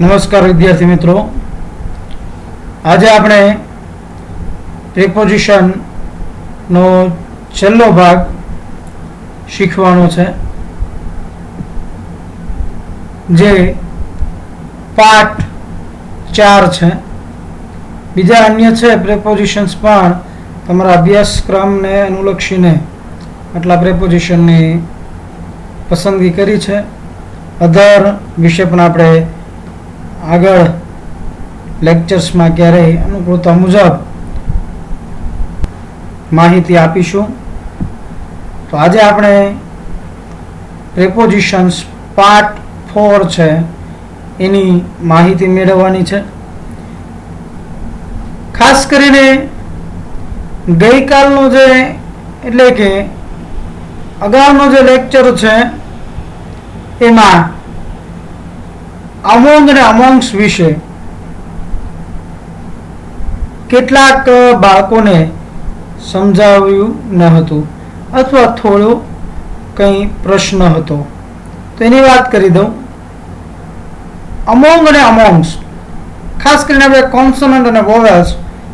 નમસ્કાર વિદ્યાર્થી મિત્રો, આજે આપણે પ્રિપોઝિશનનો છેલ્લો ભાગ શીખવાનો છે, જે પાઠ 4 છે. બીજા અન્ય છે પ્રિપોઝિશન્સ, પણ તમારા અભ્યાસક્રમને અનુલક્ષીને આટલા પ્રિપોઝિશનની પસંદગી કરી છે. અધર વિશે પણ આપણે આગળ લેક્ચર્સમાં ક્યારેય અનુકૂળતા મુજબ માહિતી આપીશું. તો આજે આપણે પ્રિપોઝિશન્સ પાર્ટ 4 છે એની માહિતી મેળવવાની છે. ખાસ કરીને ગઈકાલનો જે એટલે કે અગાઉનો જે લેક્ચર છે એમાં અમોંગ અને અમોંગ્સ વિશે કેટલાક બાળકોને સમજાવ્યું ન હતું અથવા થોડો કંઈ પ્રશ્ન હતો, તો એની વાત કરી દઉં. અમોંગ અને અમોંગ્સ ખાસ કરીને આપણે કોન્સોનન્ટ અને વોવેલ્સ,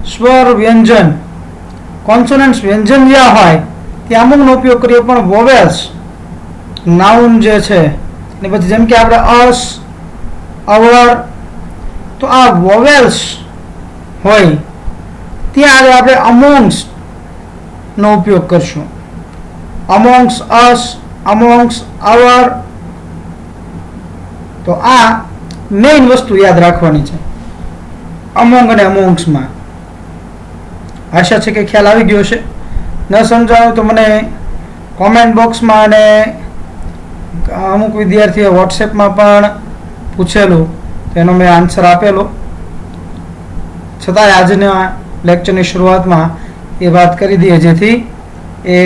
સ્વર વ્યંજન, કોન્સોનન્ટ્સ વ્યંજન જ્યાં હોય ત્યાં અમોંગનો ઉપયોગ કરીએ, પણ વોવેલ્સ નાઉન જે છે ને પછી જેમ કે આપણે અસ, અવર, તો આ વોવેલ્સ હોય ત્યાં આપણે અમોંગ્સ નો ઉપયોગ કરશું. અમોંગ્સ અસ, અમોંગ્સ અવર. તો આ મેઇન વસ્તુ યાદ રાખવાની છે અમોંગ અને અમોંગ્સમાં. આશા છે કે ખ્યાલ આવી ગયો છે. ન સમજાયું તો મને કોમેન્ટ બોક્સમાં અને અમુક વિદ્યાર્થીઓ વોટ્સએપમાં પણ પૂછેલું, તેનો મેં આન્સર આપેલો. છતાંય આજના લેક્ચરની શરૂઆતમાં એ વાત કરી દઈએ જેથી એ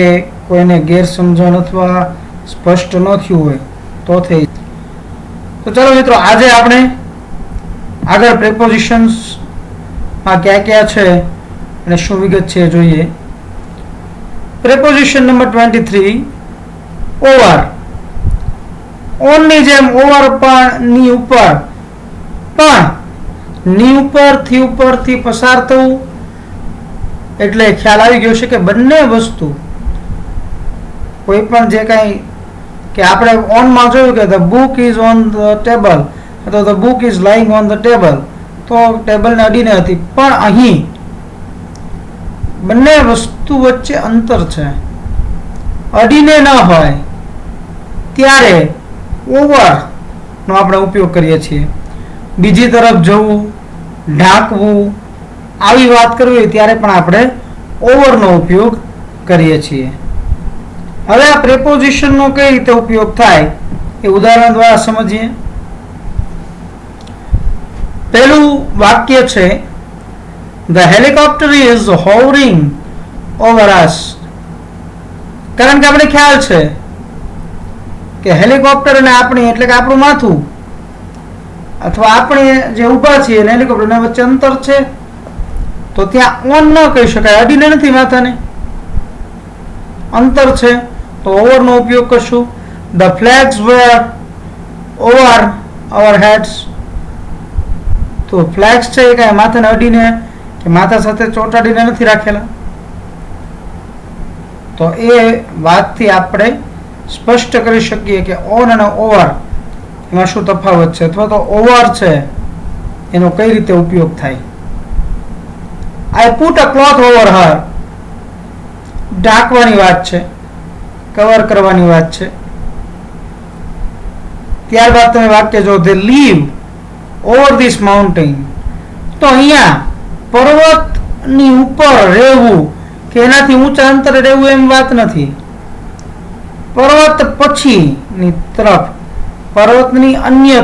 કોઈને ગેરસમજણ અથવા સ્પષ્ટ ન થયું હોય તો થઈ. તો ચાલો મિત્રો, આજે આપણે આગળ પ્રિપોઝિશન્સમાં ક્યાં ક્યાં છે અને શું વિગત છે એ જોઈએ. Preposition number 23, over. ઓનની જેમ ઓવર પણ ની ઉપર, પણ ની ઉપરથી પસાર થવું એટલે ખ્યાલ આવી ગયો છે કે બંને વસ્તુ કોઈ પણ જે કાંઈ કે આપણે ઓનમાં જોયું કે the book is on the table અથવા the book is lying on the table, તો ટેબલને અડીને હતી, પણ અહીં બંને વસ્તુ વચ્ચે અંતર છે, અડીને ન હોય ત્યારે ઓવર નો આપણે ઉપયોગ કરીએ છીએ. બીજી તરફ જવું, ઢાંકવું, આવી વાત કરવી હોય ત્યારે પણ આપણે ઓવરનો ઉપયોગ કરીએ છીએ. હવે આ પ્રિપોઝિશનનો કઈ રીતે ઉપયોગ થાય એ ઉદાહરણ દ્વારા સમજીએ. પહેલું વાક્ય છે, the helicopter is hovering over us. કારણ કે આપણે ખ્યાલ છે કે હેલિકોપ્ટર અને આપણી એટલે કે આપણું માથું અથવા આપણે જે ઊભા છીએ અને હેલિકોપ્ટરના વચ્ચે અંતર છે, તો ત્યાં ઓન ન કહી શકાય, અડીને નથી માથાને, અંતર છે, તો ઓવરનો ઉપયોગ કરશું. The flags were over our heads. તો ફ્લેગ્સ છે એ કાંઈ માથાને અડીને કે માથા સાથે ચોંટાડીને નથી રાખેલા, તો એ વાતથી આપણે સ્પષ્ટ કરી શકીએ કે ઓન અને ઓવર એમાં શું તફાવત છે, અથવા તો ઓવર છે એનો કઈ રીતે ઉપયોગ થાય. I put a cloth over her. ઢાંકવાની વાત છે, કવર કરવાની વાત છે. ત્યારબાદ તમે વાક્ય જો, they leave over this mountain. તો અહીંયા પર્વતની ઉપર રહેવું કે એનાથી ઊંચા અંતરે રહેવું એમ વાત નથી. પર્વત પછીની તરફ, પર્વતની અન્ય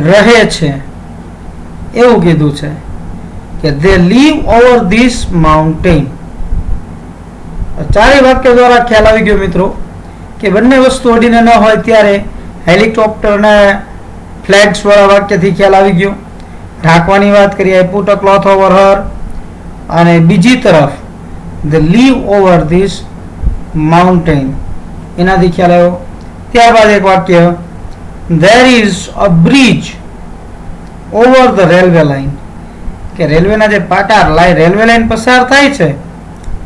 રહે છે એવું કીધું છે કે they live over this mountain. ચારે વાક્ય દ્વારા ખ્યાલ આવી ગયો મિત્રો કે બંને વસ્તુ અડીને ન હોય ત્યારે હેલિકોપ્ટરને ફ્લેગ્સ વાળા વાક્યથી ખ્યાલ આવી ગયો. ઢાંકવાની વાત કરીએ, I put a cloth over her, અને બીજી તરફ they live over this mountain એનાથી ખ્યાલ આવ્યો. ત્યારબાદ એક વાક્ય, there is a bridge over the railway line, કે રેલવેના જે પાટા રેલવે લાઇન પસાર થાય છે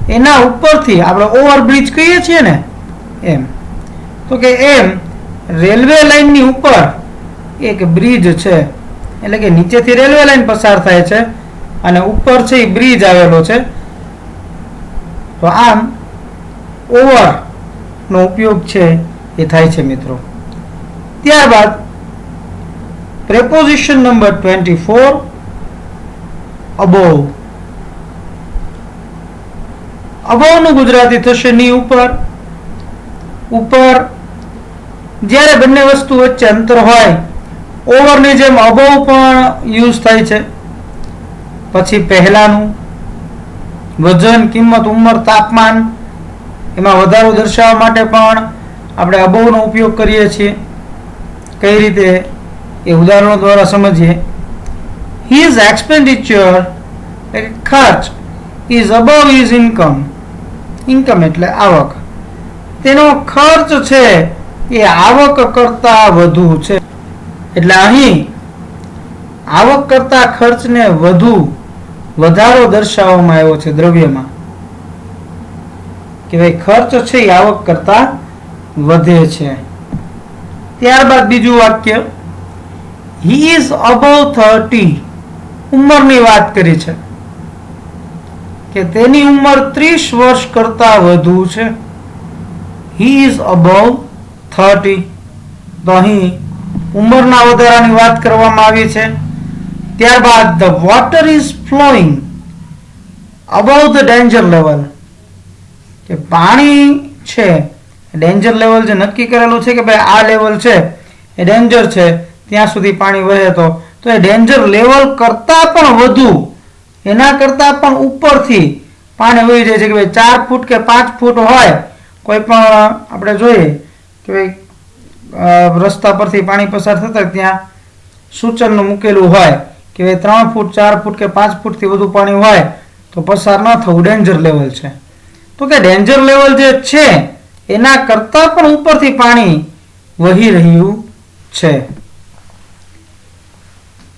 એના ઉપરથી આપણે ઓવરબ્રિજ કહીએ છીએ ને એમ, તો કે એમ રેલવે લાઇનની ઉપર એક બ્રિજ છે, એટલે કે નીચેથી રેલવે લાઇન પસાર થાય છે અને ઉપર છે એ બ્રિજ આવેલો છે. તો આમ ઓવર નો ઉપયોગ છે એ થાય છે મિત્રો. ત્યારબાદ પ્રેપોઝિશન નંબર 24 અબોવ. અબોવ નું ગુજરાતી થશે ની ઉપર. ઉપર જ્યારે બંને વસ્તુ વચ્ચે અંતર હોય, ઓવરની જેમ અબોવ પણ યુઝ થાય છે. પછી પહેલાનું વજન, કિંમત, ઉંમર, તાપમાન એમાં વધારો દર્શાવવા માટે પણ આપણે અબોવનો ઉપયોગ કરીએ છીએ. કઈ રીતે એ ઉદાહરણો દ્વારા સમજીએ. હિઝ એક્સપેન્ડિચર એટલે ખર્ચ is above his income. Income એટલે આવક. તેનો ખર્ચ છે એ આવક કરતા વધુ છે. એટલે અહીં આવક કરતા ખર્ચને વધારો દર્શાવવામાં આવ્યો છે દ્રવ્યમાં, કે ભાઈ ખર્ચ છે એ આવક કરતા વધે છે. ત્યારબાદ બીજું વાક્ય, હી ઇઝ અબવ 30. ઉંમરની વાત કરી છે કે તેની ઉંમર 30 વર્ષ કરતા વધુ છે. He is above 30. તો અહીં ઉંમરના વધારાની વાત કરવામાં આવી છે. ત્યારબાદ the water is flowing above the danger level, કે પાણી છે ડેન્જર લેવલ જે નક્કી કરેલું છે કે ભાઈ આ લેવલ છે એ ડેન્જર છે, ત્યાં સુધી પાણી વહે તો એ ડેન્જર લેવલ કરતા પણ વધુ, એના કરતા પણ ઉપરથી પાણી વહી જાય છે. કે ભાઈ 4 ફૂટ કે 5 ફૂટ હોય, કોઈ પણ આપણે જોઈએ કે ભાઈ રસ્તા પરથી પાણી પસાર થતા ત્યાં સૂચન મૂકેલું હોય કે ભાઈ 3 ફૂટ 4 ફૂટ કે 5 ફૂટથી વધુ પાણી હોય તો પસાર ન થવું ડેન્જર લેવલ છે. તો કે ડેન્જર લેવલ જે છે એના કરતા પણ ઉપરથી પાણી વહી રહ્યું છે.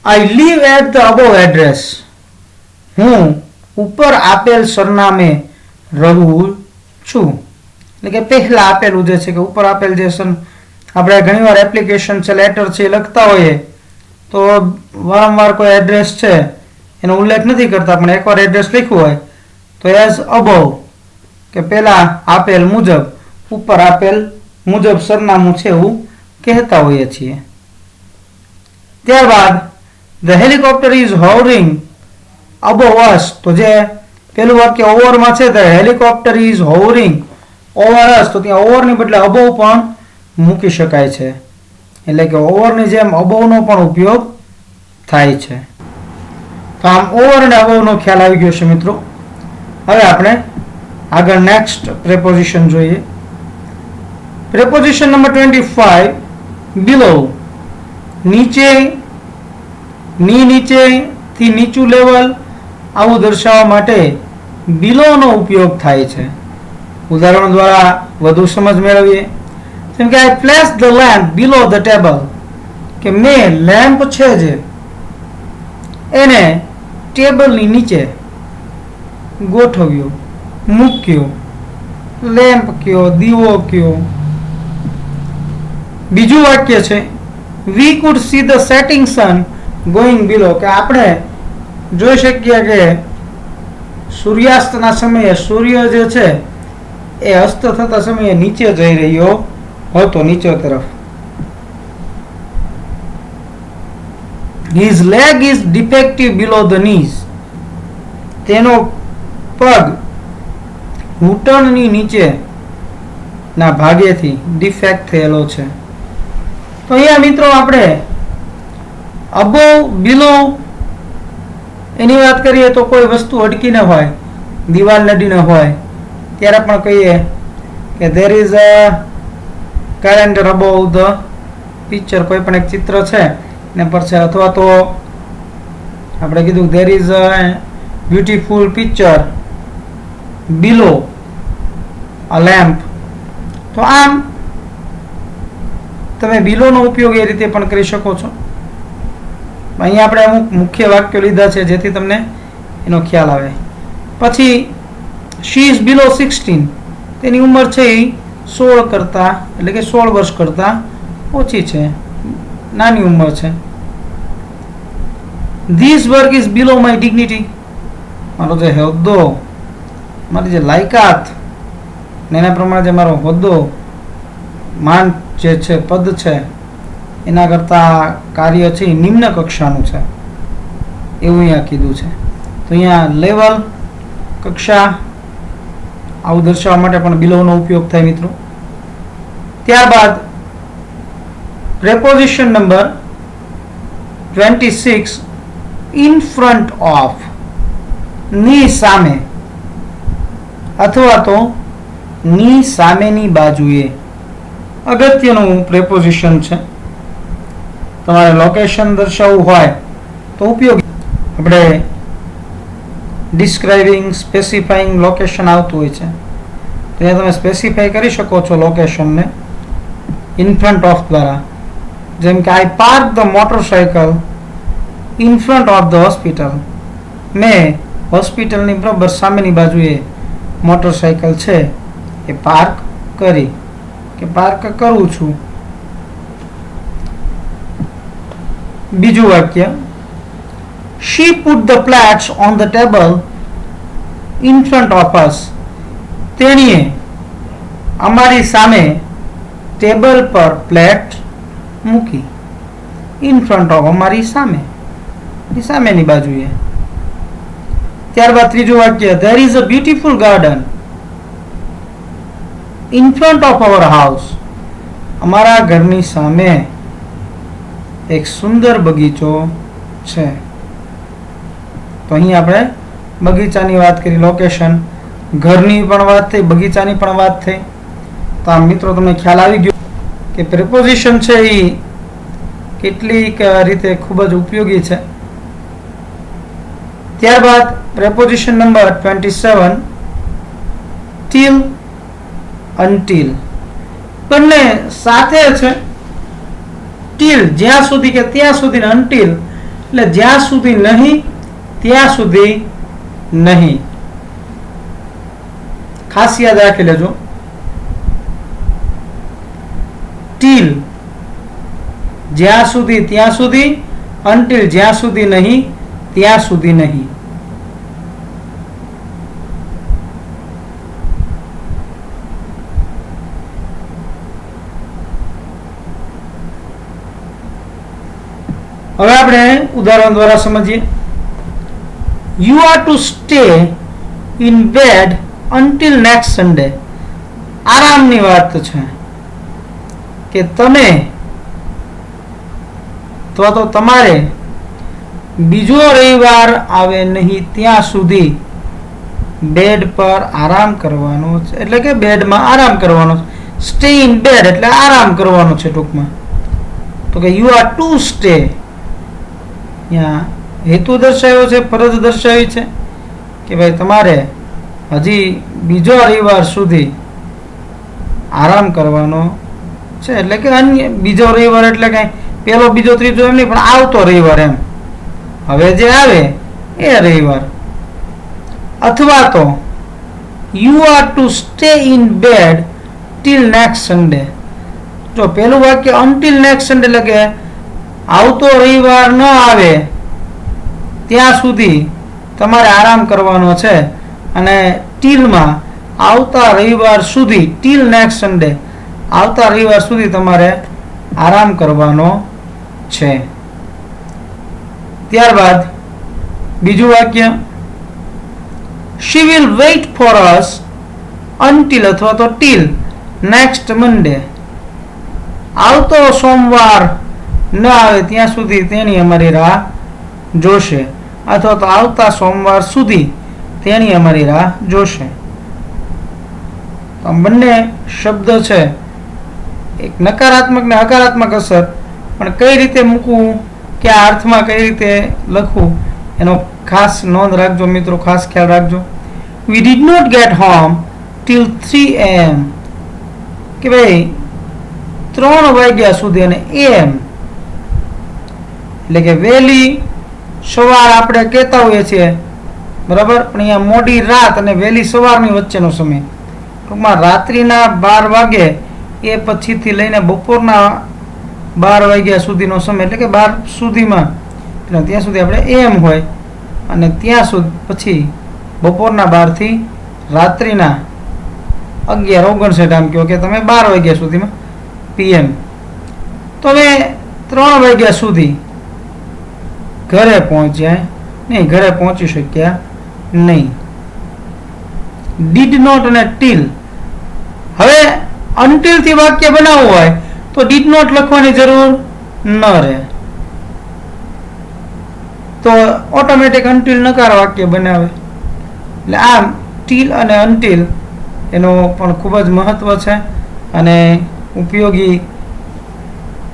I leave at the above address. હું ઉપર આપેલ સરનામે રહું છું. એટલે કે પહેલા આપેલું જે છે કે ઉપર આપેલ જે આપણે ઘણીવાર એપ્લિકેશન છે, લેટર છે લખતા હોઈએ તો વારંવાર કોઈ એડ્રેસ છે એનો ઉલ્લેખ નથી કરતા, પણ એકવાર એડ્રેસ લખ્યું હોય તો એઝ અબોવ, કે પહેલા આપેલ મુજબ, ઉપર આપેલ મુજબ સરનામું છે એવું કહેતા હોઈએ છીએ. ત્યારબાદ the helicopter is hovering above us. તો જે પેલું વાક્ય ઓવરમાં છે, the helicopter is hovering over us, તો ત્યાં ઓવરની બદલે અબોવ પણ મૂકી શકાય છે. એટલે કે ઓવરની જેમ અબોવનો પણ ઉપયોગ થાય છે. તો આમ ઓવર અને અબોવનો ખ્યાલ આવી ગયો છે મિત્રો. હવે આપણે આગળ નેક્સ્ટ પ્રેપોઝિશન જોઈએ. પ્રેપોઝિશન નંબર 25 બિલો. નીચે, નીચેથી નીચું લેવલ આવું દર્શાવવા માટે બિલોનો ઉપયોગ થાય છે. ઉદાહરણ દ્વારા વધુ સમજ મેળવીએ. જેમ કે I place the lamp below the table, કે મેં લેમ્પ છે જે એને ટેબલની નીચે ગોઠવ્યો, મૂક્યો. લેમ્પ કયો, દીવો કયો. બીજું વાક્ય છે we could see the setting sun going below, કે આપણે જોઈ શકીએ કે સૂર્યાસ્તના સમયે સૂર્ય જે છે એ અસ્ત થતા સમયે નીચે જઈ રહ્યો હતો, નીચે તરફ. His leg is defective below the knees. તેનો પગ ઘૂંટણની નીચે ના ભાગેથી ડિફેક્ટ થયેલો છે. તો અહીંયા મિત્રો આપણે અબોવ, બિલો એની વાત કરીએ તો કોઈ વસ્તુ અટકીને હોય, દિવાલ નડીને હોય ત્યારે પણ કહીએ કે there is a calendar above the picture. કોઈ પણ એક ચિત્ર છે ને પર છે, અથવા તો આપણે કીધું there is a beautiful picture below a lamp. તો આમ તમે બિલોનો ઉપયોગ એ રીતે પણ કરી શકો છો. અહીંયા આપણે અમુક મુખ્ય વાક્યો લીધા છે જેથી તમને એનો ખ્યાલ આવે. પછી શી ઇઝ બિલો 16, તેની ઉંમર છે એ 16 કરતાં એટલે કે 16 વર્ષ કરતાં ઓછી છે, નાની ઉંમર છે. This work is below my dignity, મારો જે હોદ્દો, મારી જે લાયકાત ને એના પ્રમાણે જે મારો હોદ્દો, માન જે છે, પદ છે, એના કરતાં કાર્ય છે એ નિમ્ન કક્ષાનું છે એવું અહીંયા કીધું છે. તો અહીંયા લેવલ, કક્ષા આવું દર્શાવવા માટે પણ બિલોનો ઉપયોગ થાય મિત્રો. ત્યારબાદ preposition number 26, in front of, ની સામે અથવા તો ની સામેની બાજુએ. અગત્યનું પ્રેપોઝિશન છે. તમારે લોકેશન દર્શાવવું હોય તો ઉપયોગી. આપણે ડિસ્ક્રાઇબિંગ, સ્પેસિફાઈંગ લોકેશન આવતું હોય છે, ત્યાં તમે સ્પેસિફાઈ કરી શકો છો લોકેશનને ઇન ફ્રન્ટ ઓફ દ્વારા. જેમ કે I park the motorcycle in front of the hospital, મેં હોસ્પિટલની બરાબર સામેની બાજુએ મોટરસાયકલ છે એ પાર્ક કરી કે પાર્ક કરું છું. બીજું વાક્ય, she put the plates on the table in front of us, તેણીએ અમારી સામે ટેબલ પર પ્લેટ મૂકી. ઇન ફ્રન્ટ ઓફ, અમારી સામે, સામેની બાજુએ. ત્યારબાદ ત્રીજું વાક્ય, there is a beautiful garden in front of our house, અમારા ઘરની સામે એક સુંદર બગીચો છે. તો અહીં આપણે બગીચાની વાત કરી, લોકેશન, ઘરની પણ વાત થઈ, બગીચાની પણ વાત થઈ. તો આ મિત્રો તમને ખ્યાલ આવી ગયો કે પ્રિપોઝિશન છે એ કેટલીક રીતે ખૂબ જ ઉપયોગી છે. ત્યારબાદ પ્રેપોઝિશન નંબર 27, till, until, બંને સાથે છે. till જ્યાં સુધી કે ત્યાં સુધી, until એટલે જ્યાં સુધી નહીં ત્યાં સુધી નહીં. ખાસ યાદ રાખી લેજો, till જ્યાં સુધી ત્યાં સુધી, until જ્યાં સુધી નહીં ત્યાં સુધી નહીં. હવે આપણે ઉદાહરણ દ્વારા સમજીએ. You are to stay in bed until next Sunday, આરામની વાત છે કે તમે તો તમારે બીજો રવિવાર આવે નહીં ત્યાં સુધી બેડ પર આરામ કરવાનો છે, એટલે કે બેડમાં આરામ કરવાનો છે. સ્ટે ઇન બેડ એટલે આરામ કરવાનો છે ટૂંકમાં. તો કે યુ આર ટુ સ્ટે, ત્યાં હેતુ દર્શાવ્યો છે, ફરજ દર્શાવી છે કે ભાઈ તમારે હજી બીજો રવિવાર સુધી આરામ કરવાનો છે. એટલે કે અન્ય બીજો રવિવાર એટલે કઈ પેલો બીજો ત્રીજો એમ નહીં, પણ આવતો રવિવાર એમ, હવે જે આવે એ રવિવાર. અથવા તો you are to stay in bed till next Sunday. જો પેલું વાક્ય અનટિલ નેક્સ્ટ સન્ડે એટલે કે આવતો રવિવાર ન આવે ત્યાં સુધી તમારે આરામ કરવાનો છે, અને ટીલમાં આવતા રવિવાર સુધી, ટીલ નેક્સ્ટ સન્ડે આવતા રવિવાર સુધી તમારે આરામ કરવાનો છે. ત્યારબાદ બીજું વાક્ય, she will wait for us until અથવા તો till next Monday, આવતો સોમવાર ન આવે ત્યાં સુધી તેની અમારી રાહ જોશે, અથવા તો આવતા સોમવાર સુધી તેની અમારી રાહ જોશે. બંને શબ્દ છે, એક નકારાત્મક ને હકારાત્મક અસર, પણ કઈ રીતે મૂકવું કે આ અર્થમાં કઈ રીતે લખવું એનો ખાસ નોંધ રાખજો મિત્રો, ખાસ ખ્યાલ રાખજો. We did not get home till 3 am, કે ભાઈ 3 વાગ્યા સુધી, અને am એટલે કે વહેલી સવાર આપણે કહેતા હોઈએ છીએ, બરાબર, પણ અહીંયા મોડી રાત અને વહેલી સવારની વચ્ચેનો સમય, ટૂંકમાં રાત્રિના 12 વાગે એ પછીથી લઈને બપોરના 12 વાગ્યા સુધીનો સમય, એટલે કે 12 સુધીમાં, ત્યાં સુધી આપણે એમ હોય, અને ત્યાં સુધી પછી બપોરના 12 થી રાત્રિના 11:59 આમ કહો કે તમે 12 વાગ્યા સુધીમાં PM. તો હવે 3 વાગ્યા સુધી ઘરે પહોંચ્યા નહીં, ઘરે પહોંચી શક્યા નહીં. ડીડ નોટ અને ટીલ. હવે અનટીલ થી વાક્ય બનાવવું હોય તો ડીડ નોટ લખવાની જરૂર ન રહે, તો ઓટોમેટિક અનટીલ નકાર વાક્ય બનાવે. એટલે આમ ટીલ અને અનટીલ એનો પણ ખૂબ જ મહત્વ છે અને ઉપયોગી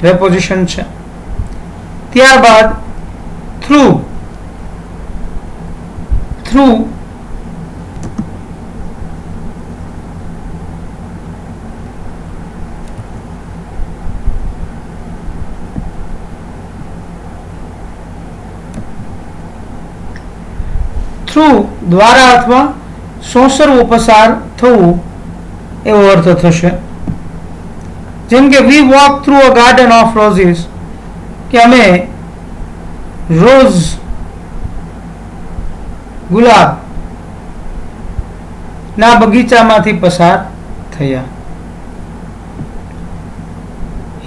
પ્રેપોઝિશન છે. ત્યારબાદ થ્રુ. થ્રુ દ્વારા અથવા સોંસરવું, પસાર થવું એવો અર્થ થશે. જેમ કે we walk through a garden of roses, કે અમે રોઝ ગુલાબ ના બગીચામાંથી પસાર થયા.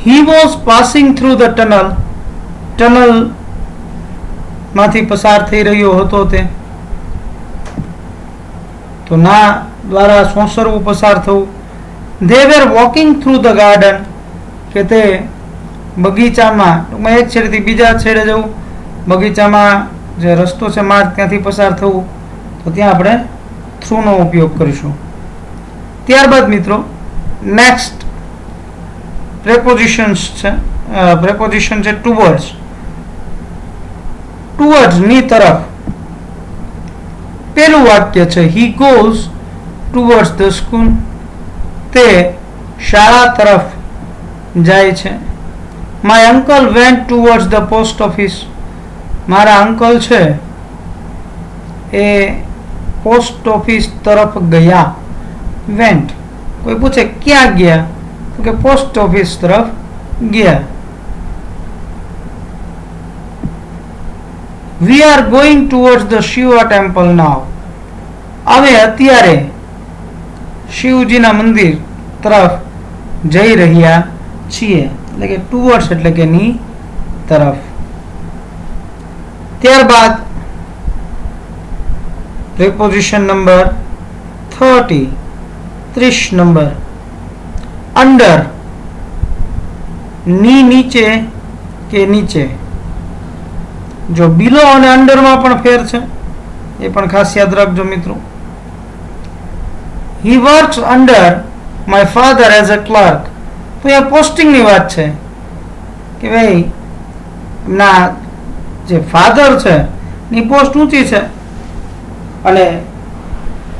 He was passing through the tunnel. Tunnel માંથી પસાર થઈ રહ્યો હતો તે. તો ના દ્વારા સોંસરવું, પસાર થવું. They were walking through the garden, કે તે બગીચામાં, ટૂંકમાં એક છેડેથી બીજા છેડે જવું, બગીચામાં જે રસ્તો છે માર્ગ ત્યાંથી પસાર થવું, તો ત્યાં આપણે થ્રુનો ઉપયોગ કરીશું. ત્યારબાદ મિત્રો નેક્સ્ટ પ્રેપોઝિશન્સ છે, પ્રેપોઝિશન છે ટુવર્ડ્સ. ટુવર્ડ્સ ની તરફ. પેલું વાક્ય છે he goes towards the school, તે શાળા તરફ જાય છે. My uncle vent towards the post office, મારા અંકલ છે એ પોસ્ટ ઓફિસ તરફ ગયા. વેન્ટ, કોઈ પૂછે ક્યાં ગયા, તો કે પોસ્ટ ઓફિસ તરફ ગયા. We are going towards the Shiva temple now, અમે અત્યારે શિવજીના મંદિર તરફ જઈ રહ્યા છીએ. એટલે કે ટુવર્ડ્સ એટલે કે ની તરફ. ત્યારબાદ પ્રિપોઝિશન નંબર 30 નંબર અંડર. ની નીચે કે નીચે. જો બિલો અને અંડરમાં પણ ફેર છે, એ પણ ખાસ યાદ રાખજો મિત્રો. He works under my father as a clerk. તો એ પોસ્ટિંગની વાત છે કે ભાઈ એમના જે ફાધર છે એની પોસ્ટ ઊંચી છે અને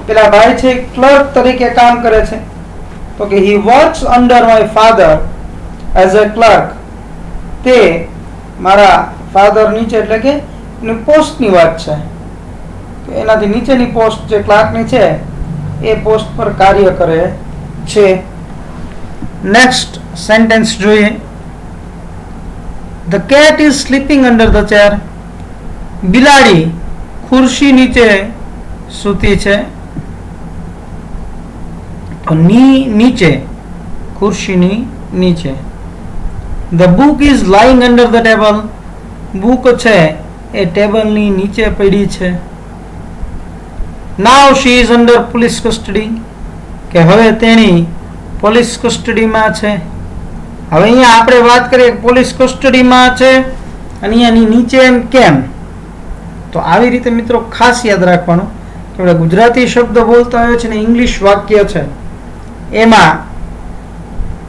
પેલા ભાઈ છે ક્લર્ક તરીકે કામ કરે છે. તો કે he works under my father as a clerk, તે મારા ફાધર નીચે, એટલે કે એની પોસ્ટની વાત છે. તો એનાથી નીચેની પોસ્ટ જે ક્લાર્કની છે એ પોસ્ટ પર કાર્ય કરે છે. નેક્સ્ટ સેન્ટેન્સ જોઈએ. The cat is sleeping under the chair. બિલાડી ખુરશી નીચે સૂતી છે. તો ની નીચે, ખુરશીની નીચે. The book is lying under the table. Book છે એ ટેબલની નીચે પડી છે. Now she is under police custody, કે હવે તેણી પોલીસ કસ્ટડીમાં છે. હવે અહીંયા આપણે વાત કરીએ પોલીસ કસ્ટડીમાં છે અને અહીંયાની નીચે એમ કેમ? તો આવી રીતે મિત્રો ખાસ યાદ રાખવાનું કે આપણે ગુજરાતી શબ્દ બોલતા હોય છે ને ઇંગ્લિશ વાક્ય છે, એમાં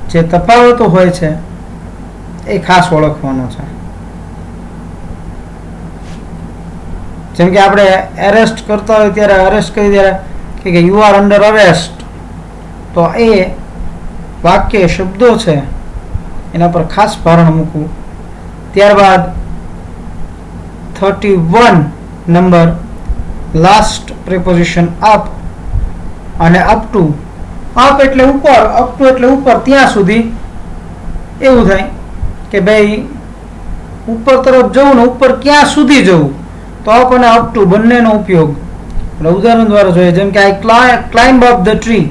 જે તફાવતો હોય છે એ ખાસ ઓળખવાનો છે. જેમ કે આપણે એરેસ્ટ કરતા હોય ત્યારે અરેસ્ટ કરી ત્યારે કે યુ આર અંડર અરેસ્ટ, તો એ વાક્ય શબ્દો છે એના પર ખાસ ભારણ મૂકવું. ત્યારબાદ 31 નંબર લાસ્ટ પ્રિપોઝિશન અપ અને અપ ટુ. અપ એટલે ઉપર, અપ ટુ એટલે ઉપર ત્યાં સુધી. એવું થાય કે ભાઈ ઉપર તરફ જવું ને ઉપર ક્યાં સુધી જવું, તો અપ અને અપ ટુ બંનેનો ઉપયોગ ઉદાહરણ દ્વારા જોઈએ. જેમ કે I climb up the tree,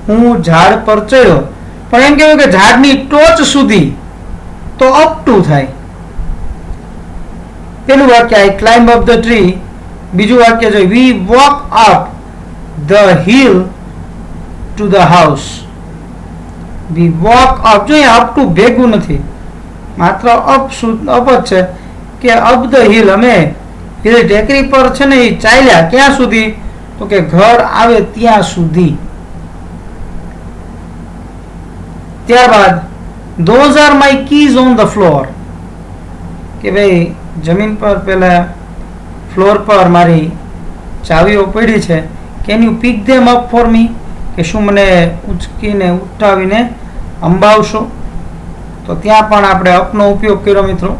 હું ઝાડ પર ચડ્યો. પણ એમ કહેવાય કે ઝાડની ટોચ સુધી, તો અપ ટુ થાય. પેલું વાક્ય I climb up the tree. બીજું વાક્ય જોઈએ we walk up the hill to the house. We walk up, જોઈએ અપ ટુ ભેગું નથી, માત્ર અપ જ છે કે અપ ધ હિલ, અમે ટેકરી પર છે ને એ ચાલ્યા ક્યાં સુધી, તો કે ઘર આવે ત્યાં સુધી. ત્યારબાદ those are my keys on the floor, કે ભાઈ જમીન પર પેલા ફ્લોર પર મારી ચાવીઓ પડી છે. Can you pick them up for me, કે શું મને ઉચકીને ઉઠાવીને અંબાવશો. તો ત્યાં પણ આપણે અપનો ઉપયોગ કર્યો મિત્રો.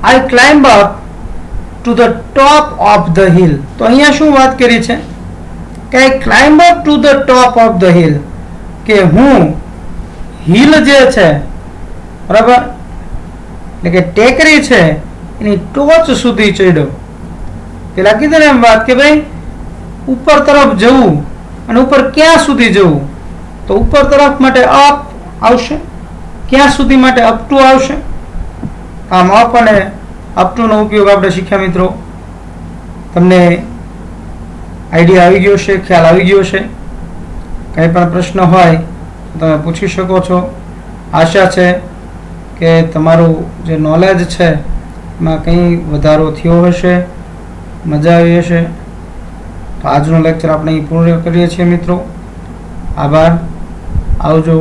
I climb up to the top of the hill. તો અહીંયા શું વાત કરી છે કે I climb up to the top of the hill, કે હું હિલ જે છે બરાબર, એટલે કે ટેકરી છે એની ટોચ સુધી ચડ્યો. પેલા કીધું ને એમ વાત કે ભાઈ ઉપર તરફ જવું અને ઉપર ક્યાં સુધી જવું, તો ઉપર તરફ માટે અપ આવશે, ક્યાં સુધી માટે અપ ટુ આવશે. આમ અપ અને અપ ટુ નો ઉપયોગ આપણે શીખ્યા મિત્રો. તમને આઈડિયા આવી ગયો છે, ખ્યાલ આવી ગયો છે. કંઈ પણ પ્રશ્ન હોય તો તમે પૂછી શકો છો. આશા છે કે તમારું જે નોલેજ છે એમાં કંઈ વધારો થયો હશે, મજા આવી હશે. તો આજનો લેક્ચર આપણે અહીં પૂર્ણ કરીએ છીએ મિત્રો. આભાર, આવજો.